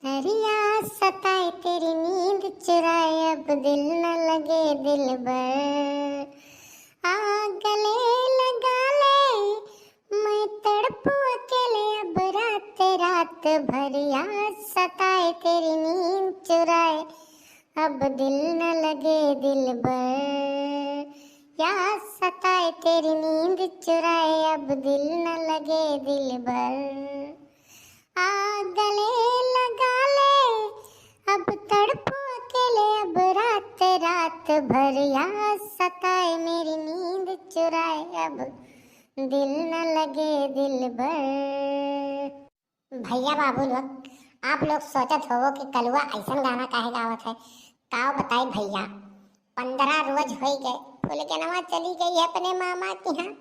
हरिया सताए तेरी नींद चुराए, अब दिल न लगे दिल भर। आ गले लगा ले, मैं तड़पू अकेले, अब रात रात भर। याद सताए तेरी नींद चुराए, अब दिल न लगे दिल भर। याद सताए तेरी नींद चुराए, अब दिल न लगे दिल भर। आ गले लगा ले, अब तड़पू अकेले, अब रात रात भर। याद सताए मेरी नींद चुराए, अब दिल न लगे दिल भर। भैया बाबू लोग, आप लोग सोचत होवो कि कलुआ ऐसा गाना काहे गावत है। काव बताई भैया, 15 रोज हो गए फूल के नवा चली गई है अपने मामा के यहाँ,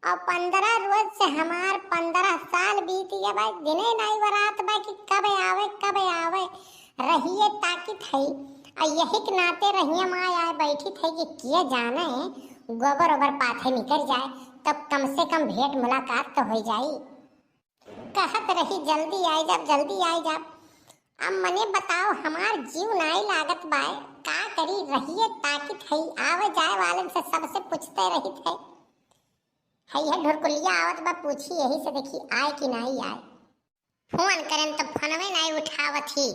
और 15 रोज से हमार 15 साल बीत गया भाई। दिने नहीं बरात भाई कि कब आवे कब आवे। रहिए ताकि थई, और यही के नाते रहिए माँ आए बैठी थी कि किए जाने गोबर ओबर पाथे निकल जाए, तब कम से कम भेंट मुलाकात तो हो जाई। कहत रही जल्दी आई जब जल्दी आई जब। अब मने बताओ हमार जीव नहीं लागत बाय, का करी। रहिए ताकि थई, आवे जाए वाले से सबसे पूछते रही थे। है ढुरकुलिया आवत बा, पूछी यही से देखी आए कि नहीं आए। फोन करें तो फोन में नहीं उठावत ही,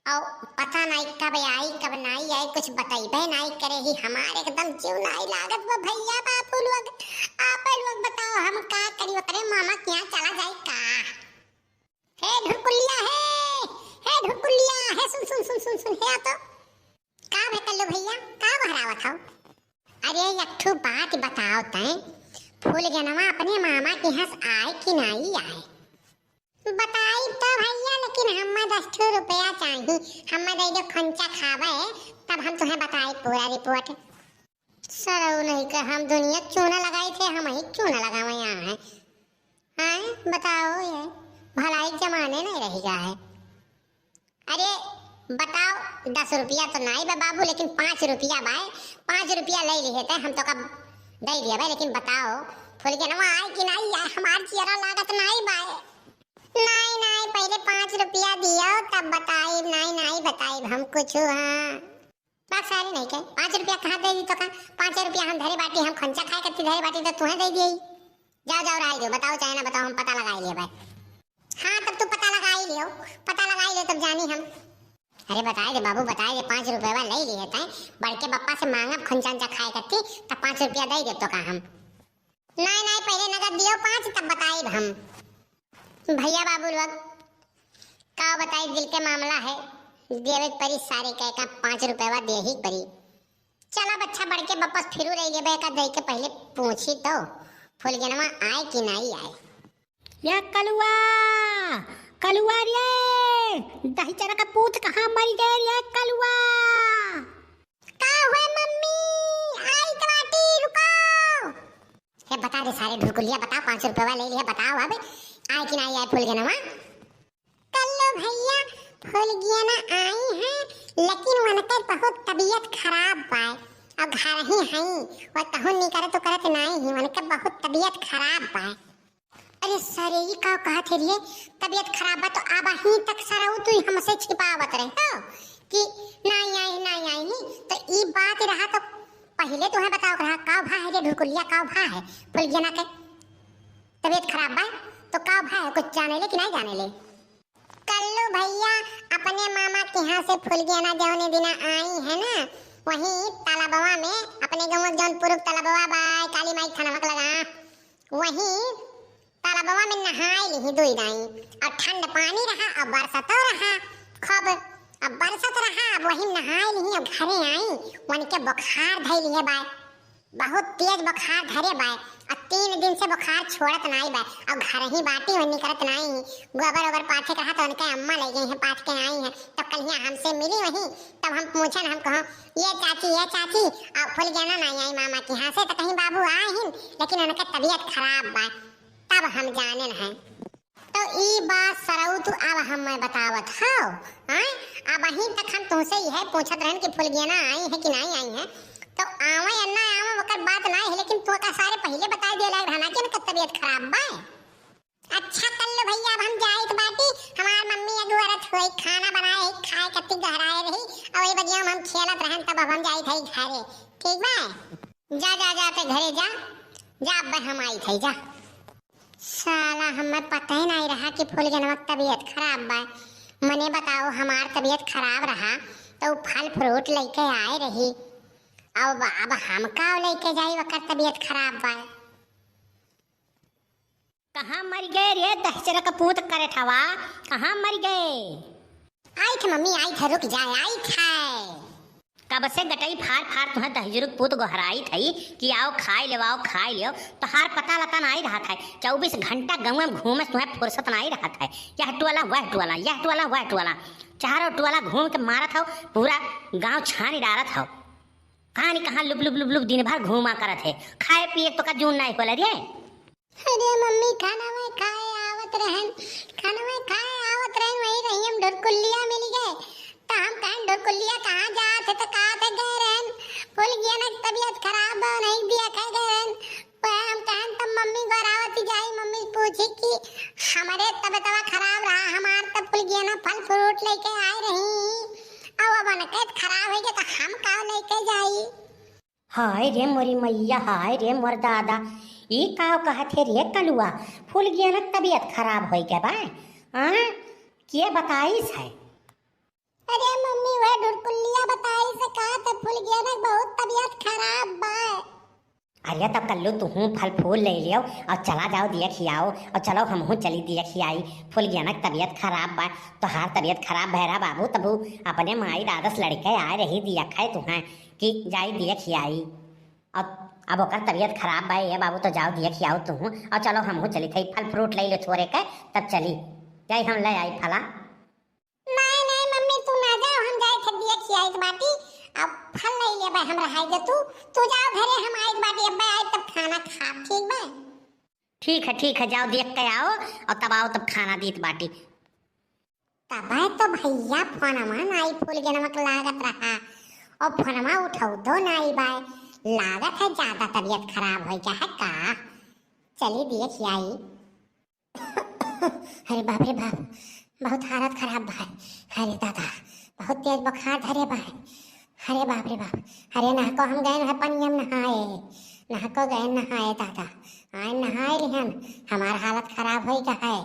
और पता नहीं कब आई कब नहीं आई, कुछ बताइबे नहीं करे ही। हमारे एकदम जीव नहीं लागत बा भैया बापू लोग। आप लोग बताओ हम का करी। करे मामा क्या चला जाए का। हे ढुरकुलिया हे ढुरकुलिया हे, सुन सुन सुन सुन सुन हे तो का भेटल लो भैया, का बहरावत हो। अरे एक ठो बात बताओ तैं, फूल जनवा अपने मामा के यहाँ आए कि नहीं आए। बताई तो भैया, लेकिन हमें 10 रुपया चाहिए। हमें दे दो खंचा खावे, तब हम तुम्हें बताए पूरा रिपोर्ट। सर नहीं कि हम दुनिया चूना लगाई थे, हम ही चूना लगावे यहाँ है। हाँ बताओ, ये भलाई जमाने नहीं रह गया है। अरे बताओ 10 रुपया तो नहीं बा बाबू, लेकिन 5 रुपया बाय। 5 रुपया ले लिए थे हम तो कब दे दिया भाई। लेकिन बताओ फूल के नवा आए कि नहीं आए, हमार चेहरा लागत नहीं बाय। नहीं नहीं, पहले 5 रुपया दियो तब बताई। नहीं नहीं बताई हम कुछ। हाँ बात सारी नहीं के 5 रुपया कहाँ दे दी तो का। 5 रुपया हम धरे बाटी, हम खंचा खाए करती धरे बाटी, तो तुम्हें दे दी। जाओ जाओ राय दो, बताओ चाहे ना बताओ, हम पता लगा लिए भाई। हाँ तब तू पता लगा ही लियो, पता लगा ही लियो तब जानी हम। अरे बताए दे बाबू, बताए दे 5 रुपया ले लिए थे। बड़के पप्पा से मांगा खंचा खाए करती, तब 5 रुपया दे दे तो का हम। नहीं नहीं पहले नगद दियो 5, तब बताए हम। भैया बाबू लोग का बताई, दिल के मामला है, देवे परी सारे कह का 5 रुपया दे ही परी। चला बच्चा बढ़ के वापस फिरू ले ले का दे के पहले पूछी तो फूल जनवा आए कि नहीं आए। या कलुआ कलुआ रे, दही चरा का पूत कहाँ मर गए रे कलुआ। का हुए मम्मी, आई टमाटी रुको। हे बता दे सारे ढुरकुलिया, बता 5 रुपया ले लिए, बताओ अब आए कि नहीं आए फूल जनवा। कल्लो भैया फूल गियाना आई हैं, लेकिन उनके बहुत तबीयत खराब बा, और घर ही हैं, और कहूँ नहीं करे तो करत नहीं ही, उनके बहुत तबीयत खराब बा। अरे सर ये का कहत है रे, तबीयत खराब बा तो आबा ही तक सराउ तू हमसे छिपावत रहे हो कि नहीं आई तो ई बात रहा तो पहले तुम्हें बताओ रहा का भा है रे ढुरकुलिया, का भा है फूल गियाना के तबीयत खराब बा तो का भा है, कुछ जाने ले कि नहीं जाने ले। कल्लू भैया अपने मामा के यहाँ से फूल गियाना जौने दिना आई है ना, वहीं तालाबवा में अपने गाँव जौनपुर तालाबवा बा, काली माई थाना लगा, वहीं तालाबवा में नहाई ली दुई दाई, और ठंड पानी रहा और बरसतो रहा खूब। अब बरसत रहा, अब वहीं नहाई ली, अब घरे आई, उनके बुखार धई लिए बाय, बहुत तेज बुखार धरे बाय, और 3 दिन से बुखार छोड़त नहीं बाय, और घर ही बाटी वही करत नहीं। गोबर ओबर पाथे कहा तो उनके अम्मा ले गई हैं, पाथ के आई हैं, तब कल यहाँ हमसे मिली वहीं, तब हम पूछन, हम कहो ये चाची और फूल गियाना नहीं आई मामा के यहाँ से, तो कहीं बाबू आए हैं, लेकिन उनके तबीयत खराब बा, तब हम जाने हैं। तो ई बात सरऊ तू अब हमें बतावत हो। अब वहीं तक हम तुमसे यह पूछत रहन कि फूल गियाना आई है कि नहीं आई है, तो आवे या ना आवे वकर बात नहीं है, लेकिन तो का सारे पहले बता दे लाग रहना कि उनका तबीयत खराब बा। अच्छा कल्लू भैया अब हम जाइत बाटी, हमार मम्मी अगुवरत होई खाना बनाए खाए कति गहराए रही और वही बदिया हम खेलत रहन तब अब हम जाइत हई घरे। ठीक बा, जा जा जा ते घरे जा जा, अब हम आई थई जा। साला हमें पता ही नहीं रहा कि फूलगनवा की तबीयत खराब बा। मने बताओ हमार तबीयत खराब रहा तो फल फ्रूट लेके आए रही, अब हम का लेके जाई वकर तबीयत खराब बा। कहाँ मर गए रे दहचरा का पूत करे ठवा, कहाँ मर गए? आई थे मम्मी, आई थे, रुक जाए, आई थे। कब से गटई फार फार तुम्हें दहजरुक पूत गोहराई थई कि आओ खाई ले आओ खाई ले, तो हार पता लता नहीं रहा था। 24 घंटा गाँव में घूमे तुम्हें फुर्सत नहीं रहा था। यह टोला वह टोला, यह टोला वह टोला, चारों टोला घूम के मारा था, पूरा गांव छानी डाला था। कहानी कहाँ लुब लुब लुब लुब दिन भर घूमा करत है, खाए पिए तो का जून नहीं बोले रे। अरे मम्मी खाना में खाए आवत रहन, खाना में खाए आवत रहन, वही रही हम ढोरकुलिया मिल गए तो हम कहें ढोरकुलिया कहाँ जाते तो कहाँ से गए रहन, भूल गया ना तबीयत खराब नहीं दिया कह गए रहन। हम कहें तब मम्मी गौरावती जाई, मम्मी पूछी कि हमारे तबीयत खराब रहा हमार, तब भूल गया ना फल फ्रूट लेके आए रही, अब अनकत खराब है तो हम का लेके जाई। हाय रे मोरी मैया, हाय रे मोर दादा, ये काव कहते रे कलुआ फूल गया ना तबीयत खराब हो गया बा? हाँ क्या बताइस है? अरे मम्मी वह ढुरकुलिया बताई से कहा था फूल गया ना बहुत तबीयत खराब बा। अरे तब कल्लू तू फल फूल ले लियो और चला जाओ दिया खियाओ, और चलो हम चली दिया खियाई। फूल गया ना तबीयत खराब बा तो हार तबीयत खराब भैरा बाबू, तबू अपने माई दादस लड़के आए रही दिया खाए तुम्हें कि जाई दिया खियाई, और अब ओकर तबीयत खराब बा ये बाबू तो जाओ दिया खियाओ तू, और चलो हम चली थी फल फ्रूट ले लो छोरे के, तब चली जाई हम ले आई फला। नहीं नहीं मम्मी तू ना जाओ, हम जाए थे दिया खियाई बाटी, अब फल ले ले बा हम रहाई दे, तू जाओ घरे, हम आई बाटी अब आई तब खाना खा। ठीक बा, ठीक है जाओ देख के आओ और तब आओ तब खाना दीत बाटी। तब तो भैया फोनमा नाई फूल के नमक लागत रहा और फोनमा उठाऊ दो नाई बाय, लागत है ज्यादा तबीयत खराब हो गया है का, चली दिए खियाई। अरे बाप रे बाप, बहुत हालत खराब बा, अरे दादा बहुत तेज बुखार धरे बा, अरे बाप रे बाप, अरे नहको हम गए हैं पनियम नहाए, नहको गए नहाए दादा, आए नहाए लिहन हमार हालत खराब हो गया है।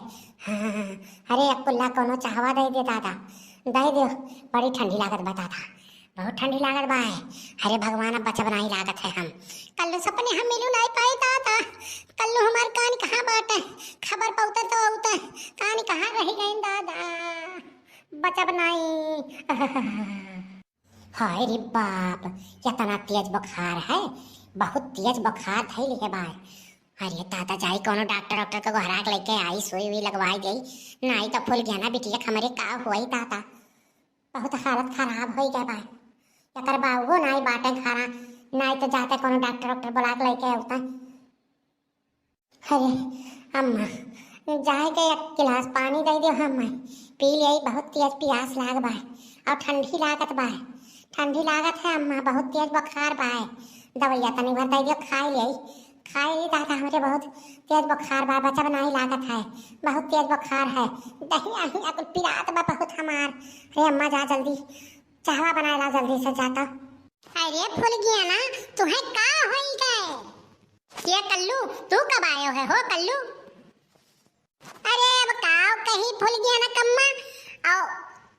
हाँ अरे अकुल्ला कोनो चाहवा दे दे दादा, दे दो, बड़ी ठंडी लागत बा दादा, बहुत ठंडी लागत बा। अरे भगवान अब बचा बनाई लागत है हम, कल्लू सपने हम मिलू नहीं पाए दादा, कल्लू हमार कान कहाँ बाटे, खबर पाउते तो आउते, कान कहाँ रह गई दादा, बचा बनाई। हाय रे बाप, इतना तेज बुखार है, बहुत तेज बुखार थई लिखे बाय। अरे दादा जाई कोनो डॉक्टर को घराक लेके आई, सुई हुई लगवाई गई, नहीं तो फूल गया ना बिटिया हमारे का हुई दादा, बहुत हालत खराब हो गया बाय। एकर बाबू नहीं बाटे खाना, नहीं तो जाते कोनो डॉक्टर बुला के लेके आता। अरे अम्मा जाए के एक गिलास पानी दे दो, हम पी ले, बहुत तेज प्यास लाग बा और ठंडी लागत बा, ठंडी लागत है अम्मा, बहुत तेज बुखार बा, दवाइया तनी भर दे दो, खाई ले दादा, हमारे बहुत तेज बुखार बा, बचा नहीं लागत है, बहुत तेज बुखार है, दही अहिया कुल पिरात बा बहुत हमार। अरे अम्मा जा जल्दी चाहवा बना ला जल्दी से जाता। अरे फूल गया ना तुम्हें का होई गए ये कल्लू, तू कब आयो है हो कल्लू? अरे अब काओ कहीं फूल गया ना कम्मा, आओ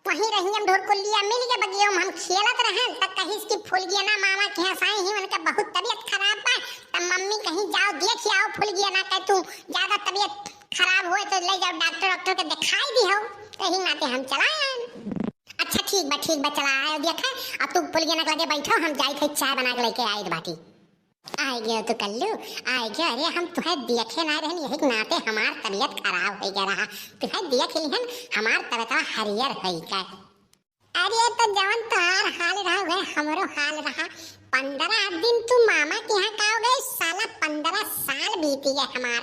वहीं रही हम ढोरकुलिया मिल के बगियो हम खेलत रहन, तब कहीं इसकी फूल गया ना मामा के हंसाई ही उनका बहुत तबीयत खराब बा, तब मम्मी कहीं जाओ देख आओ फूल गया ना, कह तू ज्यादा तबीयत खराब हुए तो ले जाओ डॉक्टर के दिखाई दी हो, यही नाते हम चलाएं। अच्छा ठीक बा चला आयो देखा, अब तू फूल गया ना लगे बैठो, हम जाई थे चाय बना के लेके आई बाटी। आए गए तो कल्लू आए गए, अरे हम तुम्हें देखे ना रहन, यही नाते हमार तबीयत खराब हो गया रहा, तुम्हें देख लिहन हमार तबीयत हरियर हो गया। अरे तो जवन तार हाल रहा गए हमरो हाल रहा, 15 दिन तू मामा के यहाँ का हो गए, साला 15 साल बीती गए हमार,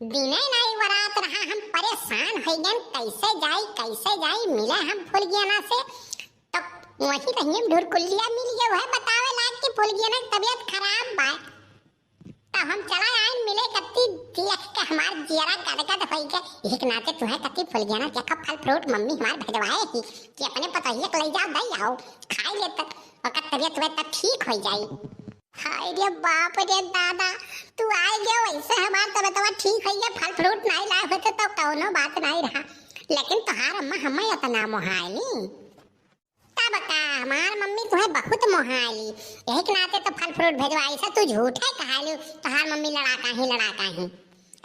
दिने नहीं वरात रहा, हम परेशान हो गए, कैसे जाई मिले हम फूल गया ना से, तब वही रही ढुरकुलिया मिल गया, वह बतावे लाग कि फूल गया ना तबीयत खराब बा। तब हम चला आए मिले कत्ती दिया के हमार जियरा गदगद होई के एक नाते तुम्हें कत्ती फूल गया ना क्या फल फ्रूट मम्मी हमार भेजवाए ही कि अपने पतोहिया के ले जाओ दई आओ खाई ले तक और तबीयत हुए तब ठीक हो जाई। हाय रे बाप रे दादा तू आए गयो ऐसे हमार तबीयत ठीक हो गया फल फ्रूट नहीं लाए होते तो कौनो बात नहीं रहा लेकिन तोहार अम्मा हमें इतना मोहायली तब का हमार मम्मी तुम्हें बहुत मोहायली यही के नाते तो फल फ्रूट भेजवाई से तू झूठे कहलू तोहार मम्मी लड़ाका ही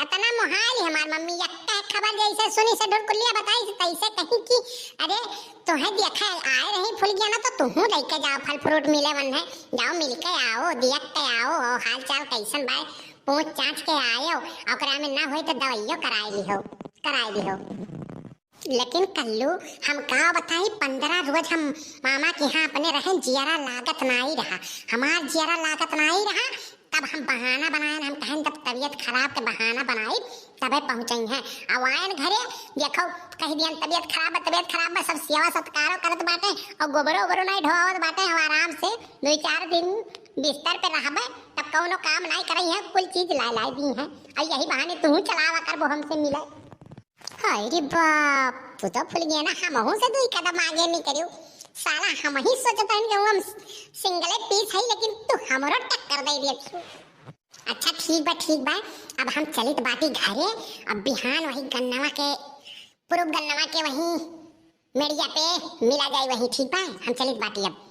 इतना मोहायली हमार मम्मी यक्का खबर जैसे सुनी से ढुलकुलिया बताई से तैसे कहीं कि अरे तुम्हें देखा आए रही फूल गया ना तो तुम लेके जाओ फल फ्रूट मिले वन है जाओ मिल के आओ देख के आओ और हाल चाल कैसन बाय पूछ चाँच के आयो ओकरा में ना होई तो दवाइयो कराई ली हो लेकिन कल्लू हम का बताई 15 रोज हम मामा के यहाँ अपने रहे जियरा लागत नहीं रहा हमार जियरा लागत नहीं रहा तब हम बहाना बनाए हम कहें तब तबीयत खराब के बहाना बनाई तबे पहुंचे हैं अब आयन घरे देखो कह दियन तबीयत खराब है सब सेवा सत्कार करत बाटे और गोबरो नहीं ढोवत बाटे हम आराम से 2-4 दिन बिस्तर पे रहबे तब कोनो काम नहीं करई है कुल चीज लाई दी है और यही बहाने तू चलावा कर वो हमसे मिले। हाय रे बाप तू तो फूल गया ना हमहू से 2 कदम आगे नहीं करियो साला हम ही सोचता हन कि हम सिंगले पीस है लेकिन तू हमरो टक्कर दे दिया। अच्छा ठीक बा अब हम चलित बाटी घरे अब बिहान वही गन्नवा के पूर्व गन्नवा के वही मेड़िया पे मिला जाए वही ठीक बा हम चलित बाटी अब।